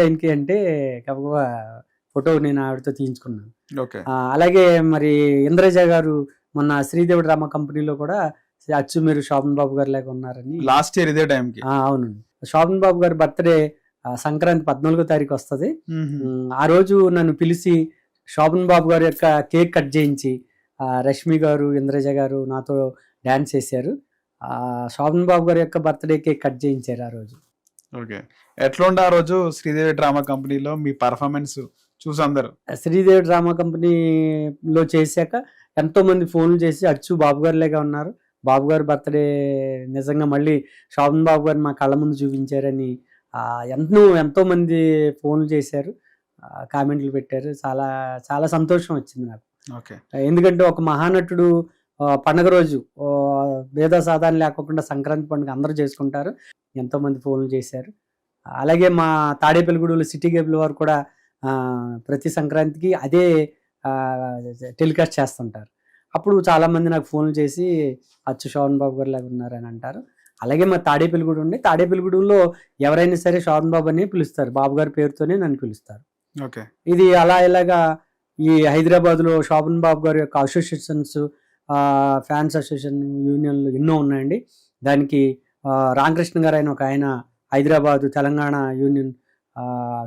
ఆయనకి అంటే గబగబా ఫోటో నేను ఆవిడతో తీయించుకున్నాను. ఓకే. అలాగే మరి ఇంద్రజ గారు మొన్న శ్రీదేవి డ్రామా కంపెనీలో కూడా అచ్చు మీరు శోభన్ బాబు గారు లాగా ఉన్నారని. లాస్ట్ ఇయర్ ఇదే టైంకి. అవునండి. శోభన్ బాబు గారి బర్త్డే సంక్రాంతి 14వ తారీఖు వస్తుంది. ఆ రోజు నన్ను పిలిచి శోభన్ బాబు గారి యొక్క కేక్ కట్ చేయించి రష్మి గారు ఇంద్రజ గారు నాతో డాన్స్ చేశారు. శోభన్ బాబు గారి యొక్క బర్త్డే కేక్ కట్ చేయించారు ఆ రోజు. ఓకే. ఎట్లా ఉండే ఆ రోజు శ్రీదేవి డ్రామా కంపెనీలో మీ పర్ఫార్మెన్స్ చూసి అందరు? శ్రీదేవి డ్రామా కంపెనీలో చేశాక ఎంతో మంది ఫోన్లు చేసి అచ్చు బాబు గారిలాగా ఉన్నారు, బాబు గారి బర్త్డే నిజంగా మళ్ళీ శోభన్ బాబు గారు మా కళ్ళ ముందు చూపించారని ఎంతో మంది ఫోన్లు చేశారు, కామెంట్లు పెట్టారు. చాలా చాలా సంతోషం వచ్చింది నాకు. ఓకే. ఎందుకంటే ఒక మహానటుడు పండగ రోజు భేద సాధారణ లేకుండా సంక్రాంతి పండుగ అందరూ చేసుకుంటారు. ఎంతో మంది ఫోన్లు చేశారు. అలాగే మా తాడేపల్లిగూడలో సిటీ కేబుల్ వారు కూడా ప్రతి సంక్రాంతికి అదే టెలికాస్ట్ చేస్తుంటారు. అప్పుడు చాలామంది నాకు ఫోన్లు చేసి అచ్చు శోభన్ బాబు గారు లాగా ఉన్నారని అంటారు. అలాగే మా తాడేపల్లిగూడ ఉండి తాడేపల్లిగూడలో ఎవరైనా సరే శోభన్ బాబు అని పిలుస్తారు, బాబు గారి పేరుతోనే నన్ను పిలుస్తారు. ఓకే. ఇది ఇలాగా ఈ హైదరాబాద్లో శోభన్ బాబు గారి యొక్క అసోసియేషన్స్, ఫ్యాన్స్ అసోసియేషన్, యూనియన్లు ఎన్నో ఉన్నాయండి. దానికి రామకృష్ణ గారు ఆయన ఒక ఆయన హైదరాబాదు తెలంగాణ యూనియన్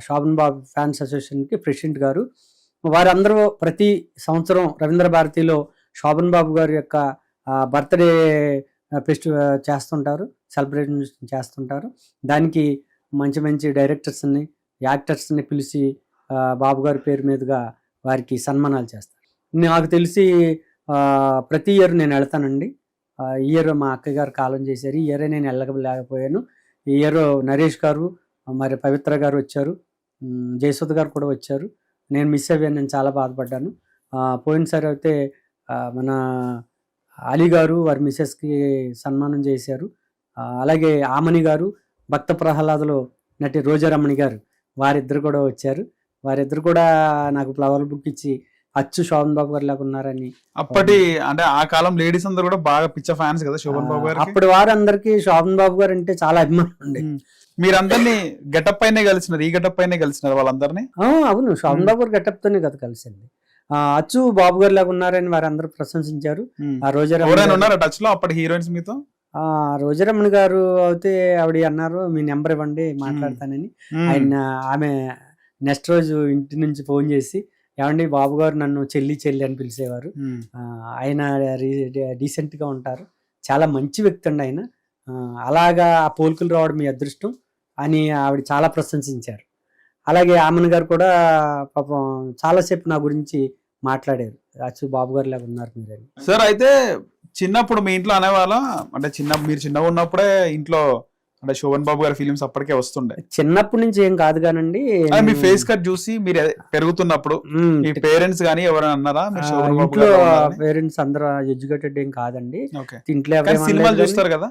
శోభన్ బాబు ఫ్యాన్స్ అసోసియేషన్కి ప్రెసిడెంట్ గారు. వారందరూ ప్రతి సంవత్సరం రవీంద్ర భారతిలో శోభన్ బాబు గారి యొక్క బర్త్డే ఫెస్టివల్ చేస్తుంటారు, సెలబ్రేషన్ చేస్తుంటారు. దానికి మంచి మంచి డైరెక్టర్స్ని, యాక్టర్స్ని పిలిచి బాబు గారి పేరు మీదుగా వారికి సన్మానాలు చేస్తారు. నాకు తెలిసి ప్రతి ఇయర్ నేను వెళ్తానండి. ఈ ఇయర్ మా అక్కయ్య గారు కాలం చేశారు, ఈ ఇయరే నేను వెళ్ళలేకపోయాను. ఈ ఇయర్ నరేష్ గారు మరి పవిత్ర గారు వచ్చారు, జయసుధ గారు కూడా వచ్చారు. నేను మిస్ అయ్యాను, నేను చాలా బాధపడ్డాను. పోయినసారి అయితే మన అలీ గారు వారి మిస్సెస్కి సన్మానం చేశారు. అలాగే ఆమని గారు, భక్త ప్రహ్లాదలో నటి రోజారమణి గారు వారిద్దరు కూడా వచ్చారు. వారిద్దరు కూడా నాకు ఫ్లవర్ బుక్ ఇచ్చి అచ్చు శోభన్ బాబు గారు లాగా ఉన్నారని. అప్పటి అంటే ఆ కాలం లేడీస్ అందరూ కూడా బాగా పిచ్చ ఫ్యాన్స్ కదా శోభన్ బాబు గారు. అప్పటి వారందరికీ శోభన్ బాబు గారు అంటే చాలా అభిమానం అండి. మీరందరినీ గెటప్ పైనే కలిసినారు, ఈ గెటప్ పైనే కలిసినారు వాళ్ళందరినీ? అవును, శోభన్ బాబు గారు గెటప్ తోనే కదా కలిసింది. అచ్చు బాబు గారు లాగా ఉన్నారని వారందరూ ప్రశంసించారు. ఉన్నారా టచ్ లో అప్పటి హీరోయిన్స్ మీతో? రోజారమణి గారు అయితే ఆవిడ అన్నారు మీ నెంబర్ ఇవ్వండి మాట్లాడతానని. ఆమె నెక్స్ట్ రోజు ఇంటి నుంచి ఫోన్ చేసి ఏమండి బాబు గారు నన్ను చెల్లి చెల్లి అని పిలిచేవారు. ఆయన డీసెంట్ గా ఉంటారు, చాలా మంచి వ్యక్తి అండి ఆయన, అలాగా ఆ పోలికలు రావడం మీ అదృష్టం అని ఆవిడ చాలా ప్రశంసించారు. అలాగే ఆమెన్ గారు కూడా పాపం చాలాసేపు నా గురించి మాట్లాడారు, అచ్చు బాబు గారు లాగా ఉన్నారు మీరు. సార్ అయితే చిన్నప్పుడు మీ ఇంట్లో అనేవాళ్ళ, అంటే మీరు చిన్నగా ఉన్నప్పుడే ఇంట్లో అంటే శోభన్ బాబు గారి ఫిలిమ్స్ అప్పటికే వస్తుండే? చిన్నప్పటి నుంచి ఏం కాదు కానండి, మీ ఫేస్ కట్ చూసి మీరు పెరుగుతున్నప్పుడు మీ పేరెంట్స్ గానీ ఎవరైనా అన్నారా? ఇంట్లో పేరెంట్స్ అందరూ ఎడ్యుకేటెడ్ ఏం కాదండి. ఇంట్లో సినిమాలు చూస్తారు కదా,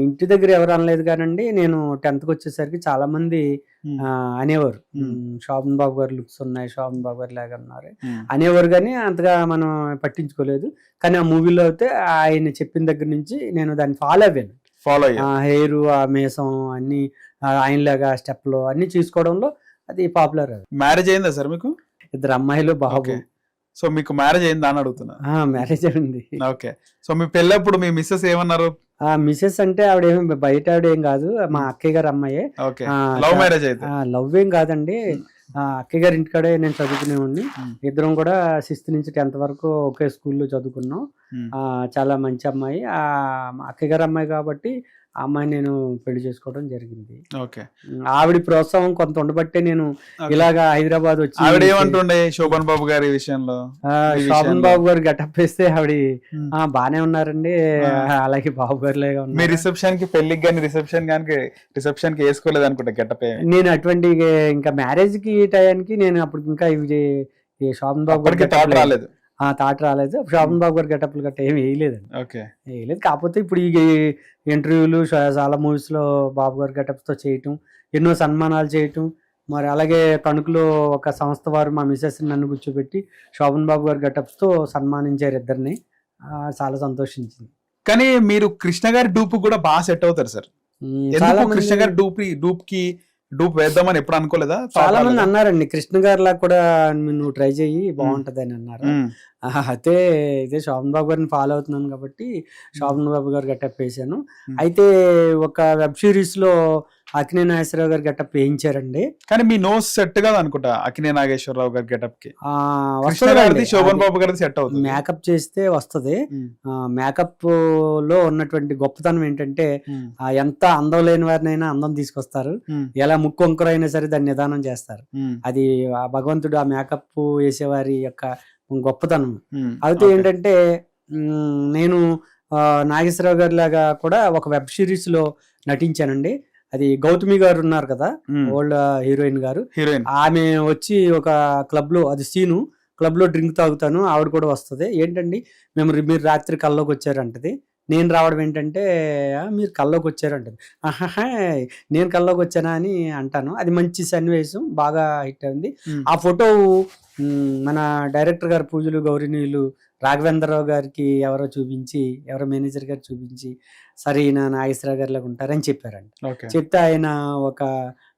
ఇంటి దగ్గర ఎవరు అనలేదు కానండి. నేను 10th కి వచ్చేసరికి చాలా మంది అనేవారు శోభన్ బాబు గారు లుక్స్ ఉన్నాయి, శోభన్ బాబు గారు లాగా ఉన్నారు అనేవారు, కానీ అంతగా మనం పట్టించుకోలేదు. కానీ ఆ మూవీలో అయితే ఆయన చెప్పిన దగ్గర నుంచి నేను దాన్ని ఫాలో అయ్యాను. హెయిర్, ఆ మేసం అన్ని ఆయనలాగా స్టెప్లు అన్ని చూసుకోవడంలో అది పాపులర్. మ్యారేజ్ అయిందా సార్ మీకు? 2 అమ్మాయిలు, బాబు. సో మీకు మ్యారేజ్ అయిందా అని అడుగుతున్నా. మ్యారేజ్ అయింది. ఓకే. సో మీ పెళ్ళప్పుడు మీ మిస్సెస్ ఏమన్నారు? మిస్సెస్ అంటే ఆవిడ ఏమి బయట ఆవిడ ఏం కాదు, మా అక్కయ్య గారు అమ్మాయే. లవ్ మ్యారేజ్ అయితే? లవ్ ఏం కాదండి, అక్కయ్య గారి ఇంటికాడే నేను చదువుకునేవాడిని. ఇద్దరం కూడా 6th నుంచి 10th వరకు ఒకే స్కూల్లో చదువుకున్నాం. చాలా మంచి అమ్మాయి, అక్కయ్య గారి అమ్మాయి కాబట్టి ఆ అమ్మాయిని నేను పెళ్లి చేసుకోవడం జరిగింది. ఆవిడ ప్రోత్సాహం కొంత ఉండబట్టే నేను ఇలాగా హైదరాబాద్ వచ్చి. ఆవిడ ఏమంటుండే శోభన్ బాబు గారి విషయంలో? శోభన్ బాబు గారు గెటప్ వేస్తే ఆవిడ బానే ఉన్నారండి, అలాగే బాబు గారు లాగా ఉన్నారు. మీ రిసెప్షన్ కి, పెళ్లికి కానీ రిసెప్షన్ కి వేసుకోలేదు అనుకుంటా గెటప్? నేను అటువంటి ఇంకా మ్యారేజ్ కి టయానికి నేను అప్పుడు ఇంకా ఇవి శోభన్ బాబు గారికి థాట్ రాలేదు. శోభన్ బాబు గారు గెటప్లు గట్ట ఏమి వేయలేదండి. వేయలేదు. కాకపోతే ఇప్పుడు ఈ ఇంటర్వ్యూలు చాలా మూవీస్ లో బాబు గారు గెటప్స్ తో చేయటం, ఎన్నో సన్మానాలు చేయటం, మరి అలాగే తణుకులో ఒక సంస్థ వారు మా మిసెస్ నన్ను కూర్చోబెట్టి శోభన్ బాబు గారు గెటప్స్ తో సన్మానించారు ఇద్దరిని. చాలా సంతోషించింది. కానీ మీరు కృష్ణ గారి డూప్ కూడా బాగా సెట్ అవుతారు సార్. కృష్ణ గారి డూప్ కి డూప్ వేద్దామని ఎప్పుడు అనుకోలేదా? చాలా మంది అన్నారండి, కృష్ణ గారి లాగా కూడా నువ్వు ట్రై చెయ్యి బాగుంటది అని అన్నారు. అయితే ఇదే శోభన్ బాబు గారిని ఫాలో అవుతున్నాను కాబట్టి శోభన్ బాబు గారు గెటప్ వేసాను. అయితే ఒక వెబ్ సిరీస్ లో అక్కినే నాగేశ్వరరావు గారు గెటప్ వేయించారండి. కానీ మీ నోస్ సెట్ కాదు అనుకుంటా అక్కినే నాగేశ్వరరావు గారి గెటప్ కి. శోభన్ బాబు గారి సెట్ అవుతుంది, మేకప్ చేస్తే వస్తుంది. మేకప్ లో ఉన్నటువంటి గొప్పతనం ఏంటంటే ఎంత అందం లేని వారినైనా అందం తీసుకొస్తారు, ఎలా ముక్కు వంకరైనా సరే దాన్ని నిదానం చేస్తారు. అది ఆ భగవంతుడు ఆ మేకప్ వేసేవారి యొక్క గొప్పతనం. అయితే ఏంటంటే నేను నాగేశ్వరరావు గారి లాగా కూడా ఒక వెబ్ సిరీస్ లో నటించానండి. అది గౌతమి గారు ఉన్నారు కదా, ఓల్డ్ హీరోయిన్ గారు, ఆమె వచ్చి ఒక క్లబ్ లో, అది సీను, క్లబ్ లో డ్రింక్ తాగుతాను, ఆవిడ కూడా వస్తుంది. ఏంటండి మీరు రాత్రి కల్లోకి వచ్చారంటది. నేను రావడం ఏంటంటే మీరు కల్లోకి వచ్చారంటది. ఆహా నేను కల్లోకి వచ్చానా అని అంటాను. అది మంచి సన్నివేశం, బాగా హిట్ అయింది. ఆ ఫోటో మన డైరెక్టర్ గారు పూజలు గౌరీనీయులు రాఘవేంద్రరావు గారికి ఎవరో చూపించి, ఎవరో మేనేజర్ గారు చూపించి, సరే ఈయన నాగేశ్వరరావు గారిలాగా ఉంటారని చెప్పారండి. చెప్తే ఆయన ఒక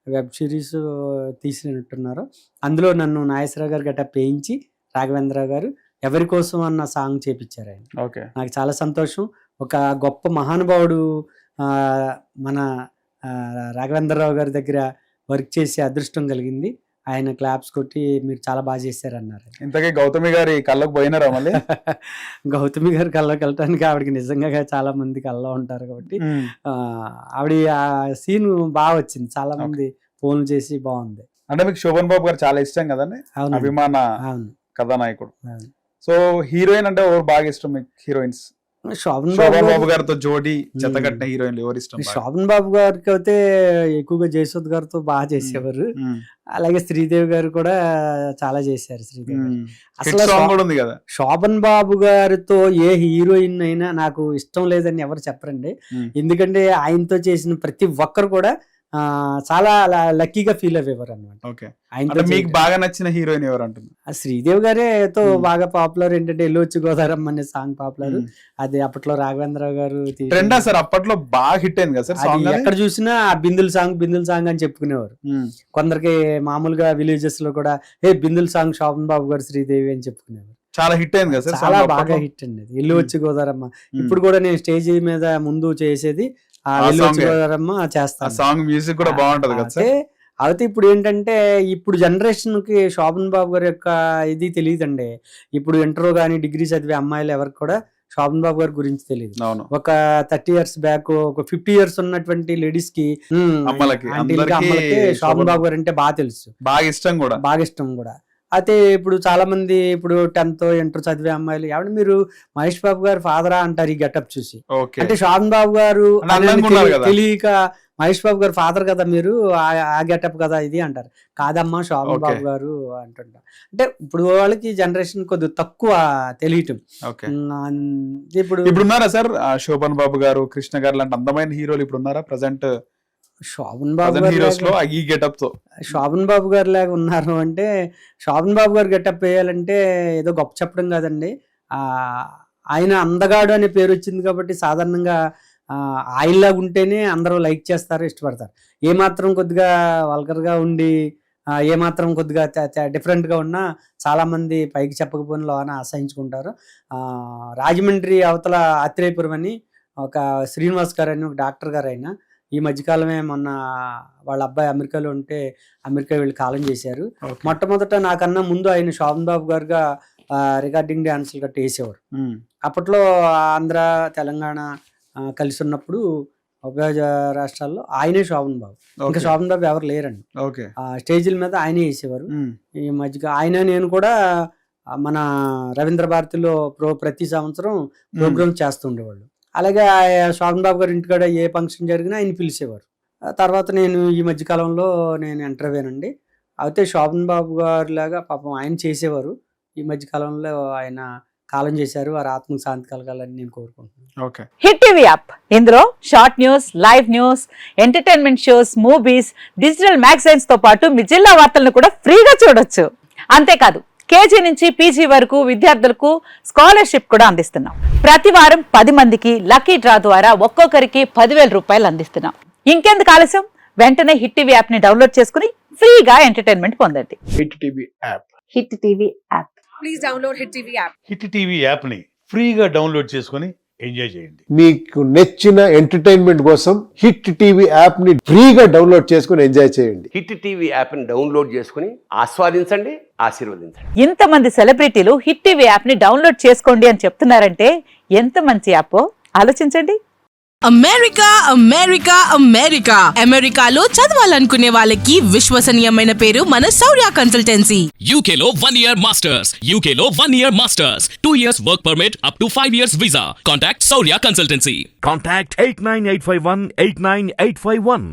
వెబ్ సిరీస్ తీసినట్టున్నారు. అందులో నన్ను నాగేశ్వరరావు గారు గట్ట వేయించి రాఘవేంద్రరావు గారు ఎవరి కోసం అన్న సాంగ్ చేపించారు ఆయన. నాకు చాలా సంతోషం. ఒక గొప్ప మహానుభావుడు మన రాఘవేంద్రరావు గారి దగ్గర వర్క్ చేసే అదృష్టం కలిగింది. ఆయన క్లాప్స్ కొట్టి మీరు చాలా బాగా చేశారు అన్నారు. ఇంతకీ గౌతమి గారి కళ్ళకు పోయినారా మళ్ళీ? గౌతమి గారి కళ్ళకి వెళ్ళటానికి ఆవిడకి నిజంగా చాలా మంది కళ్ళలో ఉంటారు కాబట్టి ఆవిడ ఆ సీన్ బాగా వచ్చింది, చాలా మంది ఫోన్లు చేసి బాగుంది. అంటే మీకు శోభన్ బాబు గారు చాలా ఇష్టం కదండి, అభిమాన కథానాయకుడు. సో హీరోయిన్ అంటే ఎవరు బాగా ఇష్టం మీకు? హీరోయిన్స్ శోభన్ బాబు గారితో జోడీ చెత్తగట్టిన హీరోయిన్లు ఎవరు ఇష్టం? శోభన్ బాబు గారికి అయితే ఎక్కువగా జయసుద్ గారితో బాగా చేసేవారు. అలాగే శ్రీదేవి గారు కూడా చాలా చేశారు. శ్రీదేవి అసలు శోభన్ బాబు గారితో ఏ హీరోయిన్ అయినా నాకు ఇష్టం లేదని ఎవరు చెప్పరండి. ఎందుకంటే ఆయనతో చేసిన ప్రతి ఒక్కరు కూడా చాలా లక్కీగా ఫీల్ అయ్యేవారు అనమాట. మీకు బాగా నచ్చిన హీరోయిన్ ఎవరు అంటుంది? శ్రీదేవి గారేతో బాగా పాపులర్. ఏంటంటే ఎల్లుచ్చి గోదారమ్మ అనే సాంగ్ పాపులర్. అది అప్పట్లో రాఘవేంద్రరావు గారు సార్ అప్పట్లో బాగా హిట్ అయింది కదా సార్. ఎక్కడ చూసినా బిందుల్ సాంగ్ అని చెప్పుకునేవారు. కొందరికి మామూలుగా విలేజెస్ లో కూడా బిందుల్ సాంగ్ శోభన్ బాబు గారు శ్రీదేవి అని చెప్పుకునేవారు. చాలా హిట్ అయింది కదా సార్, చాలా బాగా హిట్ అండి అది ఎల్లు వచ్చి గోదారమ్మ. ఇప్పుడు కూడా నేను స్టేజ్ మీద ముందు చేసేది సాంగ్, మ్యూజిక్ కూడా బాగుంటది కదా. అయితే ఇప్పుడు ఏంటంటే ఇప్పుడు జనరేషన్ కి శోభన్ బాబు గారి యొక్క ఇది తెలియదండి. ఇప్పుడు ఇంటర్ గానీ డిగ్రీ చదివే అమ్మాయిలు ఎవరికి కూడా శోభన్ బాబు గారి గురించి తెలియదు. ఒక 30 years బ్యాక్, ఒక 50 years ఉన్నటువంటి లేడీస్ కి శోభన్ బాబు గారు అంటే బాగా తెలుసు, బాగా ఇష్టం కూడా. అయితే ఇప్పుడు చాలా మంది ఇప్పుడు 10th ఇంటర్ చదివే అమ్మాయిలు ఎవరు మీరు మహేష్ బాబు గారు ఫాదరా అంటారు ఈ గెటప్ చూసి. అంటే శోభన్ బాబు గారు తెలియక మహేష్ బాబు గారు ఫాదర్ కదా మీరు, ఆ గెటప్ కదా ఇది అంటారు. కాదమ్మా శోభన్ బాబు గారు అంటుంటారు. అంటే ఇప్పుడు వాళ్ళకి జనరేషన్ కొద్దిగా తక్కువ తెలియటం. ఇప్పుడు ఉన్నారా సార్ శోభన్ బాబు గారు, కృష్ణ గారు లాంటి అందమైన హీరోలు ఇప్పుడు ఉన్నారా ప్రెసెంట్? శోభన్ బాబు గారు లాగా ఉన్నారు అంటే, శోభన్ బాబు గారు గెటప్ వేయాలంటే ఏదో గొప్ప చెప్పడం కాదండి. ఆయన అందగాడు అనే పేరు వచ్చింది కాబట్టి సాధారణంగా ఆయనలాగా ఉంటేనే అందరూ లైక్ చేస్తారు, ఇష్టపడతారు. ఏమాత్రం కొద్దిగా వల్గర్గా ఉండి ఏమాత్రం కొద్దిగా డిఫరెంట్ గా ఉన్నా చాలా మంది పైకి చెప్పకపోయిన లోన అసహించుకుంటారు. రాజమండ్రి అవతల ఆత్రేయపురం అని ఒక శ్రీనివాస్ గారు అని ఒక డాక్టర్ గారు, అయినా ఈ మధ్యకాలమే మొన్న వాళ్ళ అబ్బాయి అమెరికాలో ఉంటే అమెరికా వెళ్ళి కాలం చేశారు. మొట్టమొదట నాకన్నా ముందు ఆయన శోభన్ బాబు గారుగా రికార్డింగ్ డాన్సులు గట్ట వేసేవారు. అప్పట్లో ఆంధ్ర తెలంగాణ కలిసి ఉన్నప్పుడు ఉభయ రాష్ట్రాల్లో ఆయనే శోభన్ బాబు, ఇంకా శోభన్ బాబు ఎవరు లేరండి. స్టేజీల మీద ఆయనే వేసేవారు. ఈ మధ్య ఆయన నేను కూడా మన రవీంద్ర భారతిలో ప్రతి సంవత్సరం ప్రోగ్రామ్ చేస్తుండేవాళ్ళు. అలాగే శోభన్ బాబు గారి ఇంటికాడ ఏ ఫంక్షన్ జరిగినా ఆయన పిలిచేవారు. తర్వాత నేను ఈ మధ్యకాలంలో నేను ఎంటర్ అయ్యానండి. అయితే శోభన్ బాబు గారి లాగా పాపం ఆయన చేసేవారు. ఈ మధ్యకాలంలో ఆయన కాలం చేశారు, వారి ఆత్మకు శాంతి కలగాలని నేను కోరుకుంటున్నాను. హిట్ టీవీ యాప్, ఇందులో short news, live news, entertainment shows, movies, digital magazines తో పాటు మీ జిల్లా వార్తలను కూడా ఫ్రీగా చూడొచ్చు. అంతేకాదు కేజీ నుంచి పీజీ వరకు విద్యార్థులకు స్కాలర్షిప్ కూడా అందిస్తున్నాం. ప్రతి వారం 10 మందికి లక్కీ డ్రా ద్వారా ఒక్కొక్కరికి 10,000 రూపాయలు అందిస్తున్నాం. ఇంకెందుకు ఆలస్యం, వెంటనే హిట్ టీవీ యాప్ ని డౌన్లోడ్ చేసుకుని ఫ్రీగా ఎంటర్టైన్మెంట్ పొందండి. Hit TV app. Hit TV app. Please download Hit TV app. Hit TV యాప్ని ఫ్రీగా డౌన్లోడ్ చేసుకొని ఎంజాయ్ చేయండి. మీకు నచ్చిన ఎంటర్టైన్మెంట్ కోసం హిట్ టీవీ యాప్ ని ఫ్రీగా డౌన్లోడ్ చేసుకుని ఎంజాయ్ చేయండి. హిట్ టీవీ యాప్ని డౌన్లోడ్ చేసుకుని ఆస్వాదించండి, ఆశీర్వదించండి. ఇంతమంది సెలబ్రిటీలు హిట్ టీవీ యాప్ ని డౌన్లోడ్ చేసుకోండి అని చెప్తున్నారంటే ఎంత మంచి యాప్ ఆలోచించండి. అమెరికా అమెరికా అమెరికా అమెరికాలో చదవాలనుకునే వాళ్ళకి విశ్వసనీయమైన పేరు మన శౌర్య కన్సల్టెన్సీ. UK లో 1 year masters. UK లో 1 year masters. 2 years work permit up to 5 years visa. Contact Saurya Consultancy. Contact 89851 89851.